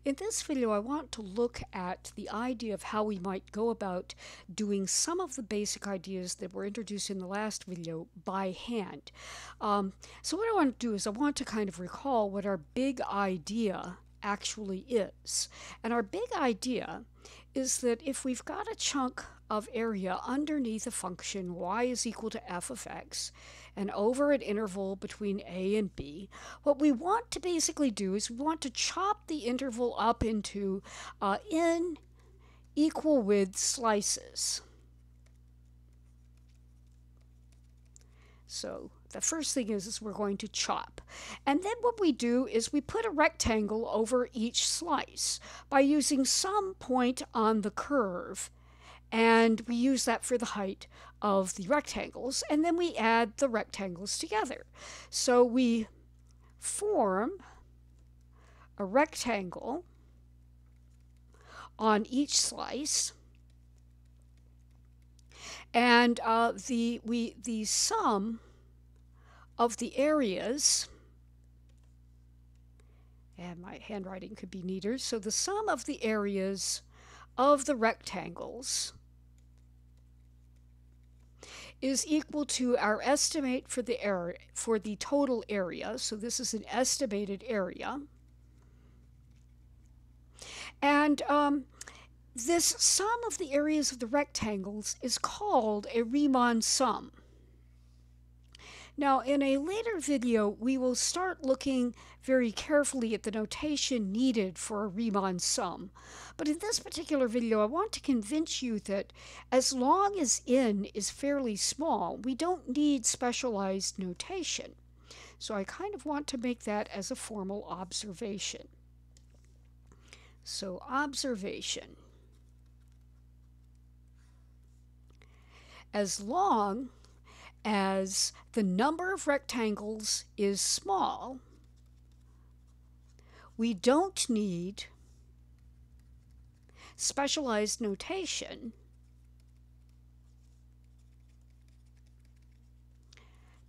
In this video, I want to look at the idea of how we might go about doing some of the basic ideas that were introduced in the last video by hand. So what I want to do is I want to kind of recall what our big idea actually is. And our big idea is that if we've got a chunk of area underneath a function y is equal to f of x and over an interval between a and b, what we want to basically do is we want to chop the interval up into n equal width slices. So the first thing is we're going to chop. And then what we do is we put a rectangle over each slice by using some point on the curve. And we use that for the height of the rectangles. And then we add the rectangles together. So we form a rectangle on each slice. And the sum of the areas, and my handwriting could be neater, so the sum of the areas of the rectangles is equal to our estimate for the total area. So this is an estimated area. And this sum of the areas of the rectangles is called a Riemann sum. Now, in a later video, we will start looking very carefully at the notation needed for a Riemann sum. But in this particular video, I want to convince you that as long as n is fairly small, we don't need specialized notation. So I kind of want to make that as a formal observation. So observation. As long as the number of rectangles is small, we don't need specialized notation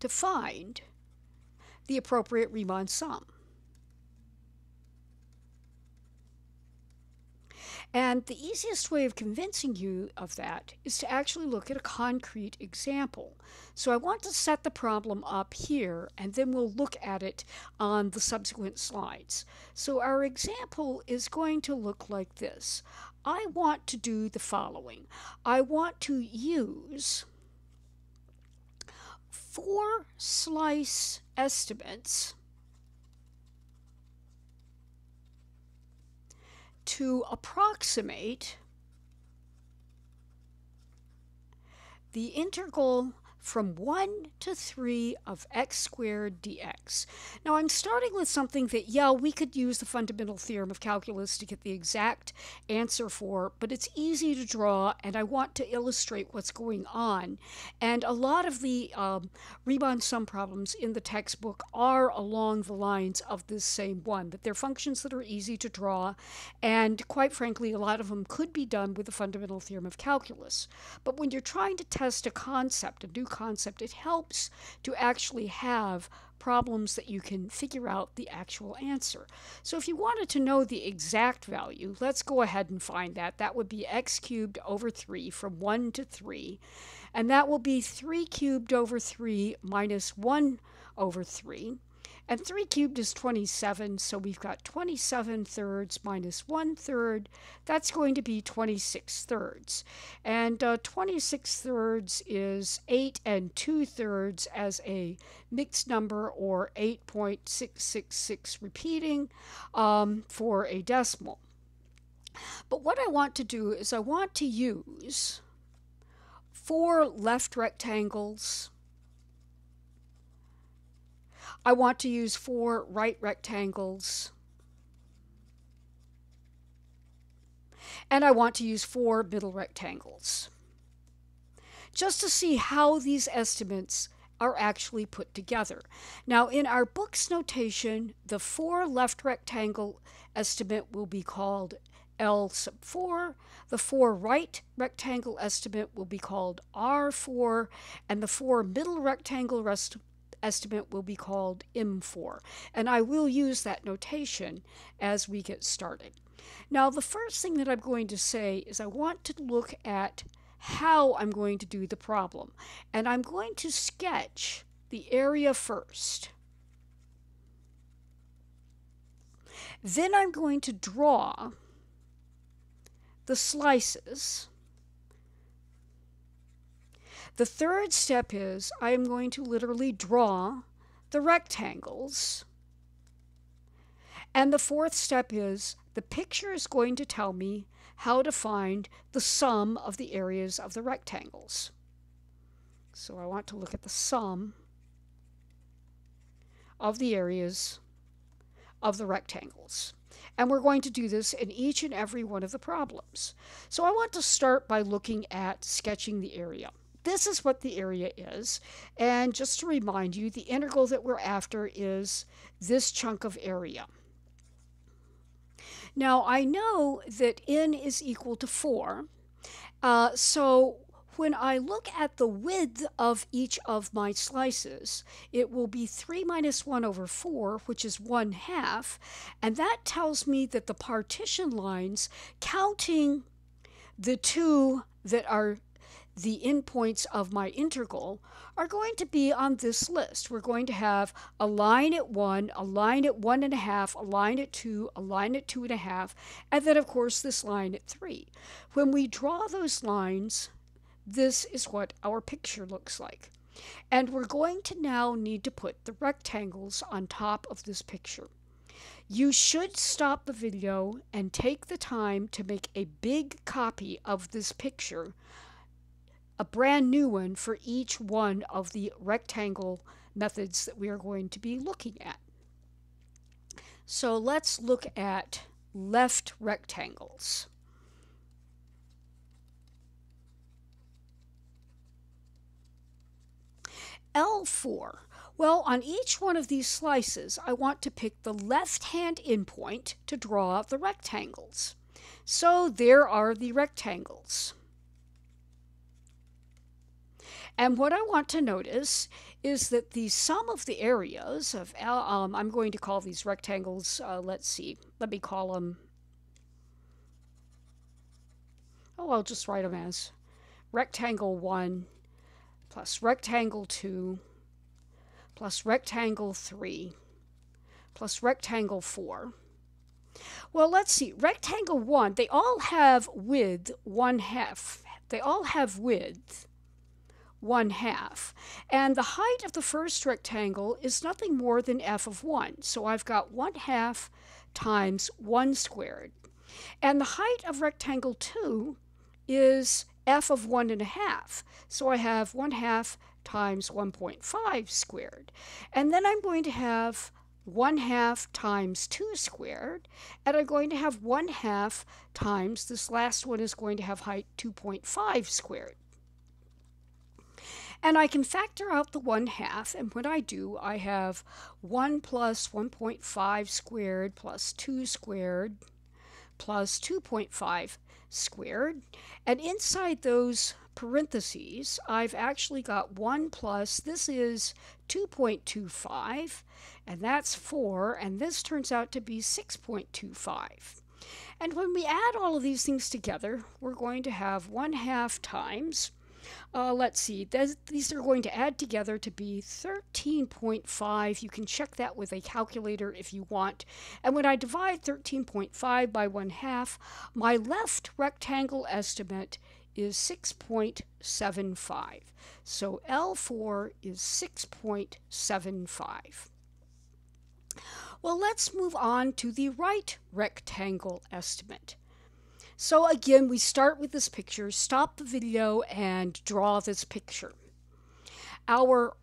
to find the appropriate Riemann sum. And the easiest way of convincing you of that is to actually look at a concrete example. So I want to set the problem up here, and then we'll look at it on the subsequent slides. So our example is going to look like this. I want to do the following. I want to use 4 slice estimates to approximate the integral from 1 to 3 of x squared dx. Now I'm starting with something that, yeah, we could use the fundamental theorem of calculus to get the exact answer for, but it's easy to draw, and I want to illustrate what's going on. And a lot of the Riemann sum problems in the textbook are along the lines of this same one, that they're functions that are easy to draw, and quite frankly, a lot of them could be done with the fundamental theorem of calculus. But when you're trying to test a concept, a new concept, it helps to actually have problems that you can figure out the actual answer. So if you wanted to know the exact value, let's go ahead and find that. That would be x cubed over 3 from 1 to 3. And that will be 3 cubed over 3 minus 1 over 3. And 3 cubed is 27, so we've got 27 thirds minus 1 third. That's going to be 26 thirds. And 26 thirds is 8 and 2 thirds as a mixed number, or 8.666 repeating for a decimal. But what I want to do is I want to use 4 left rectangles. I want to use 4 right rectangles. And I want to use 4 middle rectangles, just to see how these estimates are actually put together. Now, in our book's notation, the 4 left rectangle estimate will be called L sub 4, the 4 right rectangle estimate will be called R4, and the 4 middle rectangle estimate will be called M4. And I will use that notation as we get started. Now, the first thing that I'm going to say is I want to look at how I'm going to do the problem. And I'm going to sketch the area first. Then I'm going to draw the slices. The third step is I am going to literally draw the rectangles. And the fourth step is the picture is going to tell me how to find the sum of the areas of the rectangles. So I want to look at the sum of the areas of the rectangles. And we're going to do this in each and every one of the problems. So I want to start by looking at sketching the area. This is what the area is. And just to remind you, the integral that we're after is this chunk of area. Now, I know that n is equal to 4. So when I look at the width of each of my slices, it will be 3 minus 1 over 4, which is 1/2. And that tells me that the partition lines, counting the two that are the endpoints of my integral, are going to be on this list. We're going to have a line at 1, a line at 1.5, a line at 2, a line at 2.5, and then of course this line at 3. When we draw those lines, this is what our picture looks like. And we're going to now need to put the rectangles on top of this picture. You should stop the video and take the time to make a big copy of this picture, a brand new one for each one of the rectangle methods that we are going to be looking at. So let's look at left rectangles. L4. Well, on each one of these slices, I want to pick the left-hand endpoint to draw the rectangles. So there are the rectangles. And what I want to notice is that the sum of the areas of I'm going to call these rectangles, let's see, let me call them, I'll just write them as rectangle 1 plus rectangle 2 plus rectangle 3 plus rectangle 4. Well, let's see, rectangle 1, they all have width 1/2. They all have width 1/2. And the height of the first rectangle is nothing more than f of 1. So I've got 1/2 times 1 squared. And the height of rectangle 2 is f of 1.5. So I have 1/2 times 1.5 squared. And then I'm going to have 1/2 times 2 squared. And I'm going to have 1/2 times, this last one is going to have height 2.5 squared. And I can factor out the 1/2, and when I do, I have 1 plus 1.5 squared plus 2 squared plus 2.5 squared. And inside those parentheses, I've actually got 1 plus, this is 2.25, and that's 4, and this turns out to be 6.25. And when we add all of these things together, we're going to have 1/2 times, let's see, these are going to add together to be 13.5. You can check that with a calculator if you want. And when I divide 13.5 by 1/2, my left rectangle estimate is 6.75. So L4 is 6.75. Well, let's move on to the right rectangle estimate. So again, we start with this picture, stop the video and draw this picture. Our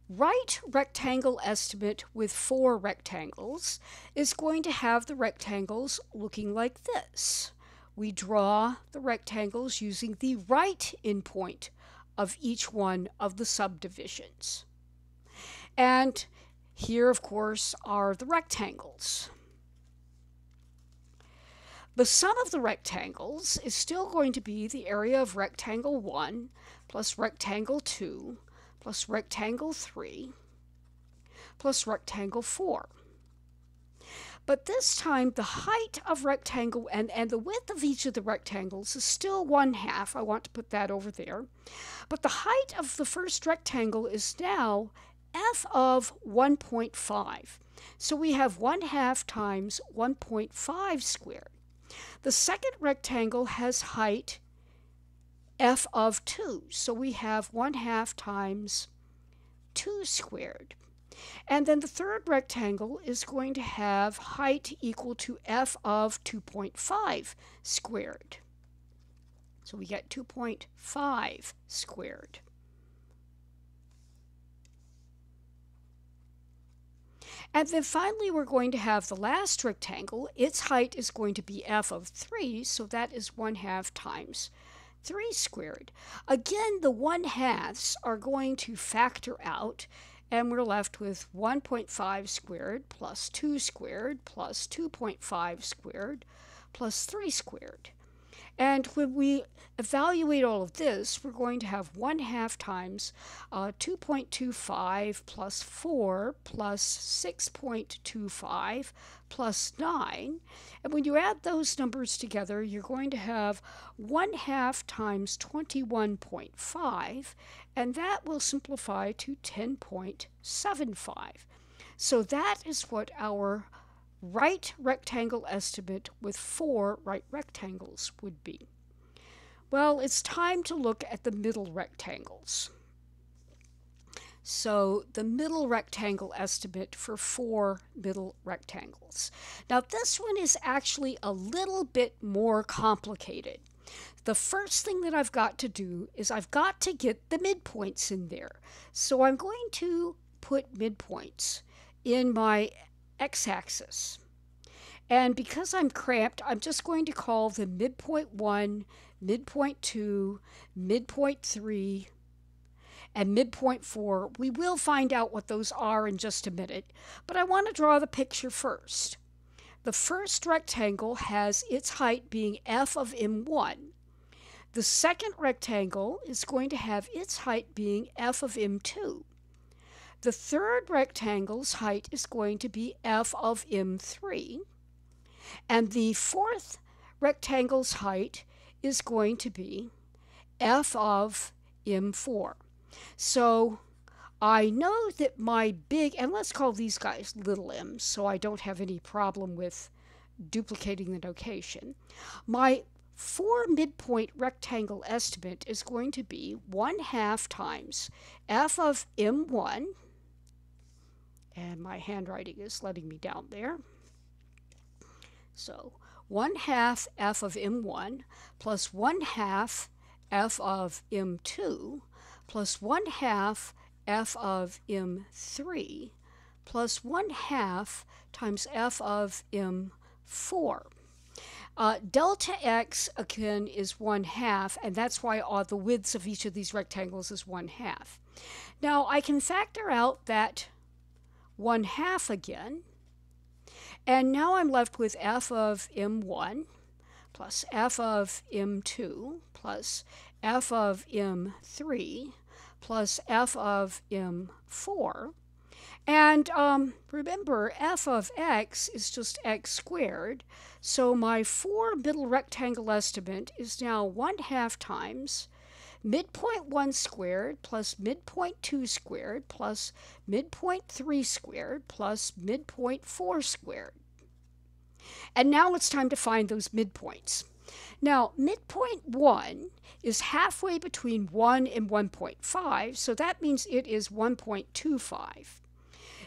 right rectangle estimate with 4 rectangles is going to have the rectangles looking like this. We draw the rectangles using the right endpoint of each one of the subdivisions. And here, of course, are the rectangles. The sum of the rectangles is still going to be the area of rectangle 1 plus rectangle 2 plus rectangle 3 plus rectangle 4. But this time the height of rectangle and the width of each of the rectangles is still 1/2. I want to put that over there. But the height of the first rectangle is now f of 1.5. So we have 1/2 times 1.5 squared. The second rectangle has height f of 2. So we have 1/2 times 2 squared. And then the third rectangle is going to have height equal to f of 2.5 squared. So we get 2.5 squared. And then finally we're going to have the last rectangle. Its height is going to be f of 3, so that is 1/2 times 3 squared. Again, the 1/2s are going to factor out, and we're left with 1.5 squared plus 2 squared plus 2.5 squared plus 3 squared. And when we evaluate all of this, we're going to have 1/2 times 2.25 plus 4 plus 6.25 plus 9. And when you add those numbers together, you're going to have 1/2 times 21.5, and that will simplify to 10.75. So that is what our right rectangle estimate with 4 right rectangles would be. Well, it's time to look at the middle rectangles. So the middle rectangle estimate for 4 middle rectangles. Now this one is actually a little bit more complicated. The first thing that I've got to do is I've got to get the midpoints in there. So I'm going to put midpoints in my x-axis. And because I'm cramped, I'm just going to call them midpoint 1, midpoint 2, midpoint 3, and midpoint 4. We will find out what those are in just a minute, but I want to draw the picture first. The first rectangle has its height being f of m1. The second rectangle is going to have its height being f of m2. The third rectangle's height is going to be f of m3. And the fourth rectangle's height is going to be f of m4. So I know that my big, and let's call these guys little m's so I don't have any problem with duplicating the notation. My 4 midpoint rectangle estimate is going to be 1/2 times f of m1, and my handwriting is letting me down there. So 1/2 f of m1 plus 1/2 f of m2 plus 1/2 f of m3 plus 1/2 times f of m4. Delta x, again, is 1/2, and that's why all the widths of each of these rectangles is 1/2. Now, I can factor out that 1/2 again, and now I'm left with f of m1 plus f of m2 plus f of m3 plus f of m4. And remember, f of x is just x squared, so my 4 middle rectangle estimate is now 1/2 times midpoint 1 squared plus midpoint 2 squared plus midpoint 3 squared plus midpoint 4 squared. And now it's time to find those midpoints. Now, midpoint 1 is halfway between 1 and 1.5, so that means it is 1.25.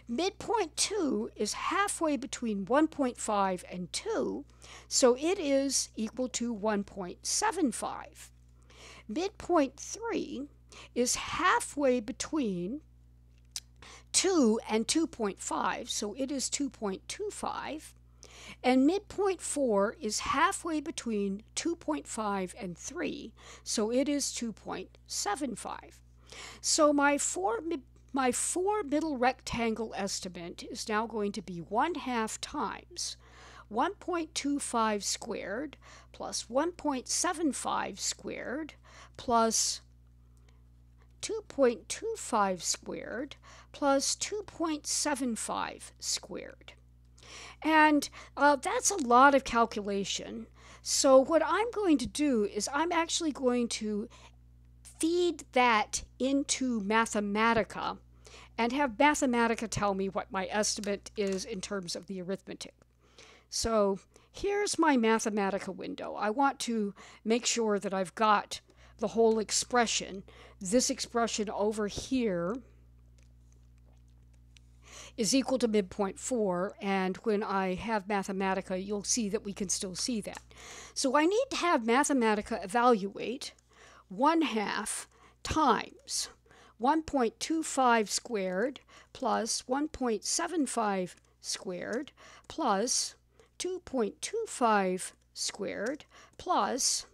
Midpoint 2 is halfway between 1.5 and 2, so it is equal to 1.75. Midpoint 3 is halfway between 2 and 2.5, so it is 2.25. And midpoint 4 is halfway between 2.5 and 3, so it is 2.75. So my 4 middle rectangle estimate is now going to be 1/2 times 1.25 squared plus 1.75 squared plus 2.25 squared plus 2.75 squared. And that's a lot of calculation. So what I'm going to do is I'm actually going to feed that into Mathematica and have Mathematica tell me what my estimate is in terms of the arithmetic. So here's my Mathematica window. I want to make sure that I've got the whole expression. This expression over here is equal to midpoint 4, and when I have Mathematica, you'll see that we can still see that. So I need to have Mathematica evaluate 1/2 times 1.25 squared plus 1.75 squared plus 2.25 squared plus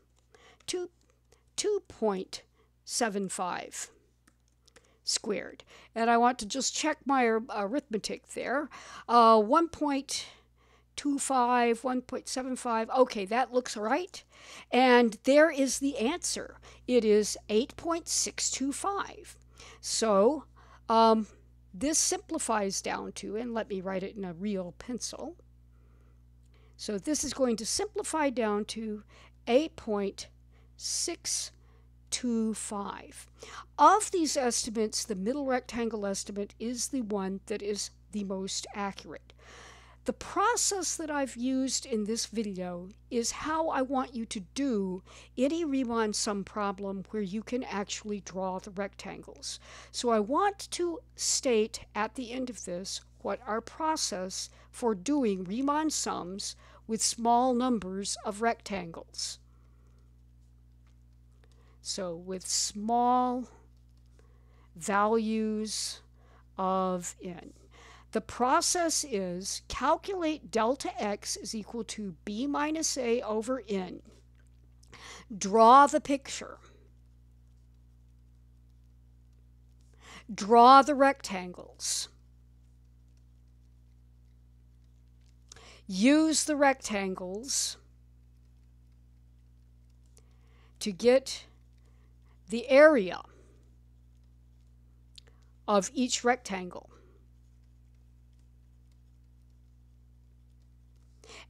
2.75 squared. And I want to just check my arithmetic there. 1.25, 1.75. Okay, that looks right. And there is the answer. It is 8.625. So this simplifies down to, and let me write it in a real pencil. So this is going to simplify down to 8.625. Of these estimates, the middle rectangle estimate is the one that is the most accurate. The process that I've used in this video is how I want you to do any Riemann sum problem where you can actually draw the rectangles. So I want to state at the end of this what our process for doing Riemann sums with small numbers of rectangles. So with small values of n. The process is calculate delta x is equal to b minus a over n. Draw the picture. Draw the rectangles. Use the rectangles to get the area of each rectangle.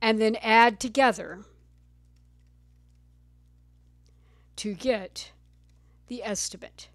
And then add together to get the estimate.